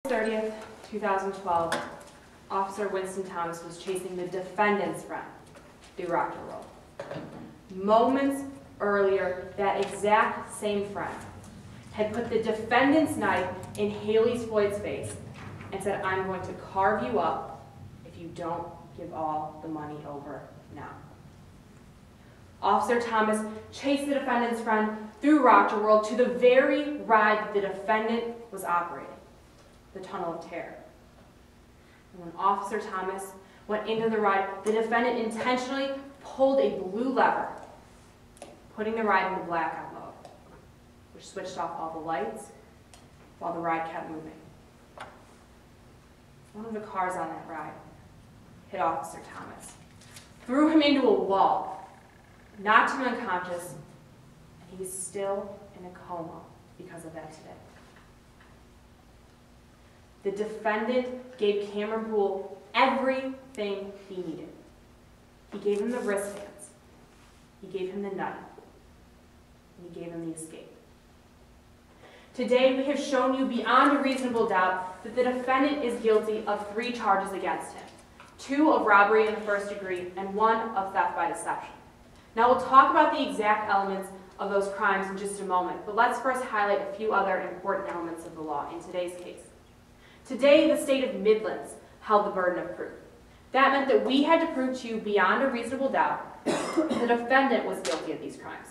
30th, 2012, Officer Winston Thomas was chasing the defendant's friend through Rockdale Road. Moments earlier, that exact same friend had put the defendant's knife in Haley Floyd's face and said, "I'm going to carve you up if you don't give all the money over now." Officer Thomas chased the defendant's friend through Rockdale Road to the very ride that the defendant was operating, the Tunnel of Terror. And when Officer Thomas went into the ride, the defendant intentionally pulled a blue lever, putting the ride into blackout mode, which switched off all the lights while the ride kept moving. One of the cars on that ride hit Officer Thomas, threw him into a wall, knocked him unconscious, and he's still in a coma because of that today. The defendant gave Cameron Poole everything he needed. He gave him the wristbands, he gave him the knife, and he gave him the escape. Today, we have shown you beyond a reasonable doubt that the defendant is guilty of 3 charges against him, 2 of robbery in the first degree and 1 of theft by deception. Now, we'll talk about the exact elements of those crimes in just a moment, but let's first highlight a few other important elements of the law in today's case. Today, the state of Midlands held the burden of proof. That meant that we had to prove to you beyond a reasonable doubt the defendant was guilty of these crimes.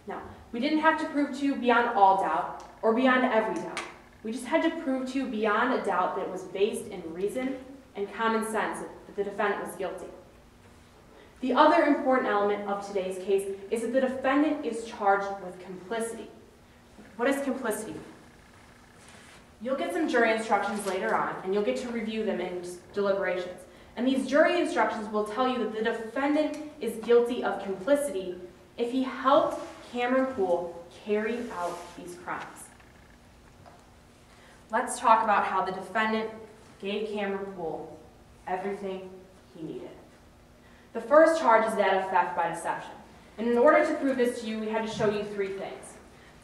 Now, we didn't have to prove to you beyond all doubt or beyond every doubt. We just had to prove to you beyond a doubt that it was based in reason and common sense that the defendant was guilty. The other important element of today's case is that the defendant is charged with complicity. What is complicity? You'll get some jury instructions later on, and you'll get to review them in deliberations. And these jury instructions will tell you that the defendant is guilty of complicity if he helped Cameron Poole carry out these crimes. Let's talk about how the defendant gave Cameron Poole everything he needed. The first charge is that of theft by deception. And in order to prove this to you, we had to show you 3 things.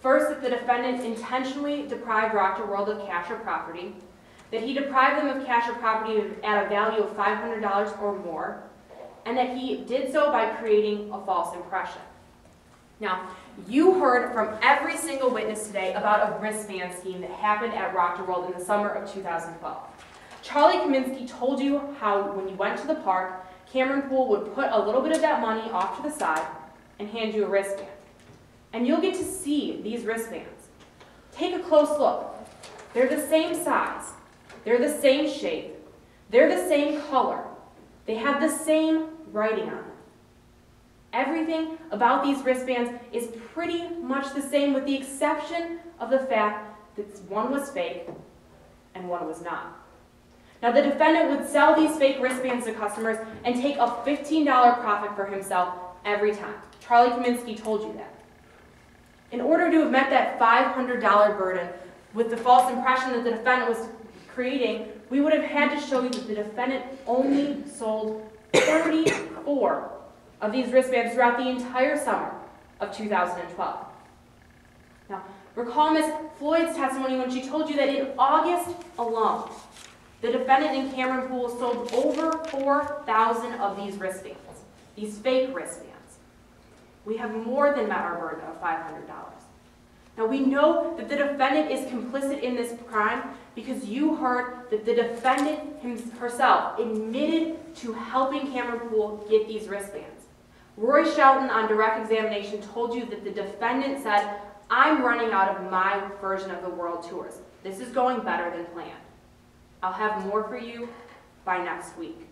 First, that the defendant intentionally deprived Rockdale Road of cash or property, that he deprived them of cash or property at a value of $500 or more, and that he did so by creating a false impression. Now, you heard from every single witness today about a wristband scheme that happened at Rockdale Road in the summer of 2012. Charlie Kaminsky told you how when you went to the park, Cameron Poole would put a little bit of that money off to the side and hand you a wristband. And you'll get to see these wristbands. Take a close look. They're the same size. They're the same shape. They're the same color. They have the same writing on them. Everything about these wristbands is pretty much the same, with the exception of the fact that one was fake and one was not. Now, the defendant would sell these fake wristbands to customers and take a $15 profit for himself every time. Charlie Kaminsky told you that. In order to have met that $500 burden with the false impression that the defendant was creating, we would have had to show you that the defendant only sold 34 of these wristbands throughout the entire summer of 2012. Now, recall Ms. Floyd's testimony when she told you that in August alone, the defendant and Cameron Poole sold over 4,000 of these wristbands, these fake wristbands. We have more than met our burden of $500. Now, we know that the defendant is complicit in this crime because you heard that the defendant herself admitted to helping Cameron Poole get these wristbands. Roy Shelton, on direct examination, told you that the defendant said, "I'm running out of my version of the world tours. This is going better than planned. I'll have more for you by next week."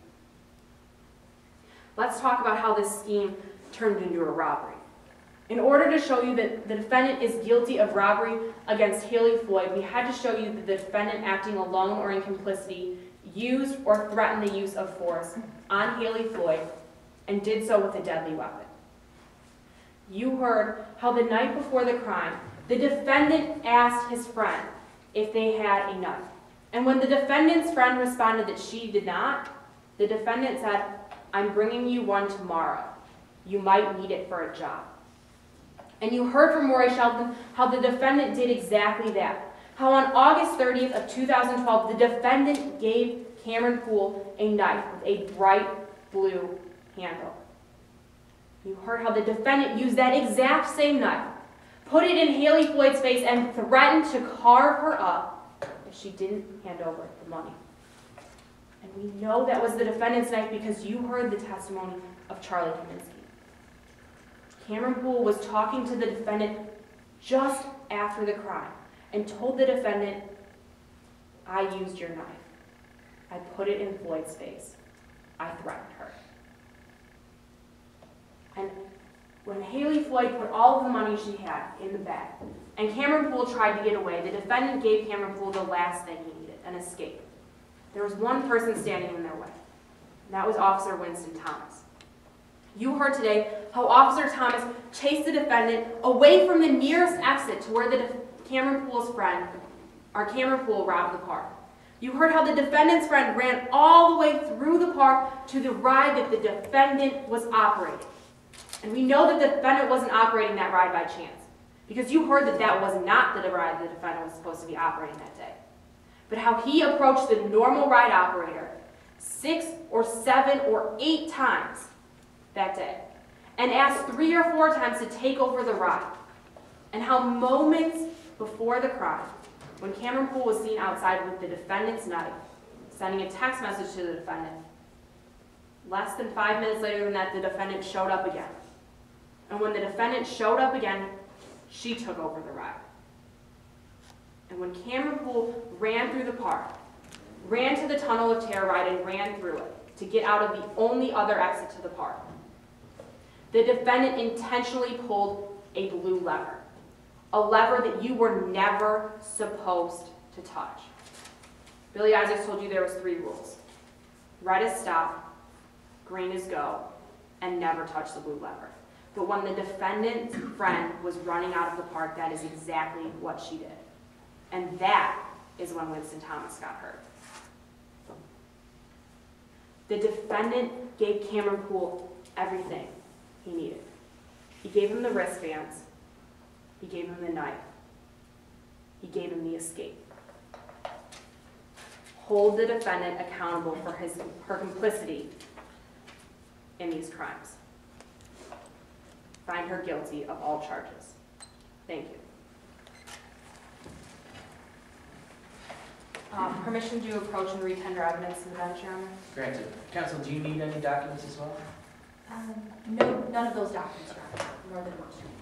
Let's talk about how this scheme turned into a robbery. In order to show you that the defendant is guilty of robbery against Haley Floyd, we had to show you that the defendant, acting alone or in complicity, used or threatened the use of force on Haley Floyd and did so with a deadly weapon. You heard how the night before the crime, the defendant asked his friend if they had a knife. And when the defendant's friend responded that she did not, the defendant said, "I'm bringing you one tomorrow. You might need it for a job." And you heard from Roy Shelton how the defendant did exactly that, how on August 30th of 2012, the defendant gave Cameron Poole a knife with a bright blue handle. You heard how the defendant used that exact same knife, put it in Haley Floyd's face, and threatened to carve her up if she didn't hand over the money. And we know that was the defendant's knife because you heard the testimony of Charlie Kaminsky. Cameron Poole was talking to the defendant just after the crime and told the defendant, "I used your knife. I put it in Floyd's face. I threatened her." And when Haley Floyd put all of the money she had in the bag and Cameron Poole tried to get away, the defendant gave Cameron Poole the last thing he needed, an escape. There was one person standing in their way, and that was Officer Winston Thomas. You heard today how Officer Thomas chased the defendant away from the nearest exit to where Cameron Poole's friend, or Cameron Poole, robbed the park. You heard how the defendant's friend ran all the way through the park to the ride that the defendant was operating. And we know that the defendant wasn't operating that ride by chance, because you heard that that was not the ride the defendant was supposed to be operating that day. But how he approached the normal ride operator 6 or 7 or 8 times that day, and asked 3 or 4 times to take over the ride. And how moments before the crime, when Cameron Poole was seen outside with the defendant's knife, sending a text message to the defendant, less than 5 minutes later than that, the defendant showed up again. And when the defendant showed up again, she took over the ride. And when Cameron Poole ran through the park, ran to the Tunnel of Terror ride and ran through it to get out of the only other exit to the park, the defendant intentionally pulled a blue lever, a lever that you were never supposed to touch. Billy Isaacs told you there was 3 rules. Red is stop, green is go, and never touch the blue lever. But when the defendant's friend was running out of the park, that is exactly what she did. And that is when Winston Thomas got hurt. The defendant gave Cameron Poole everything he needed. He gave him the wristbands. He gave him the knife. He gave him the escape. Hold the defendant accountable for her complicity in these crimes. Find her guilty of all charges. Thank you. Permission to approach and retender evidence to the bench, Your Honor? Granted. Counsel, do you need any documents as well? No, none of those documents, Your Honor, nor the demonstration.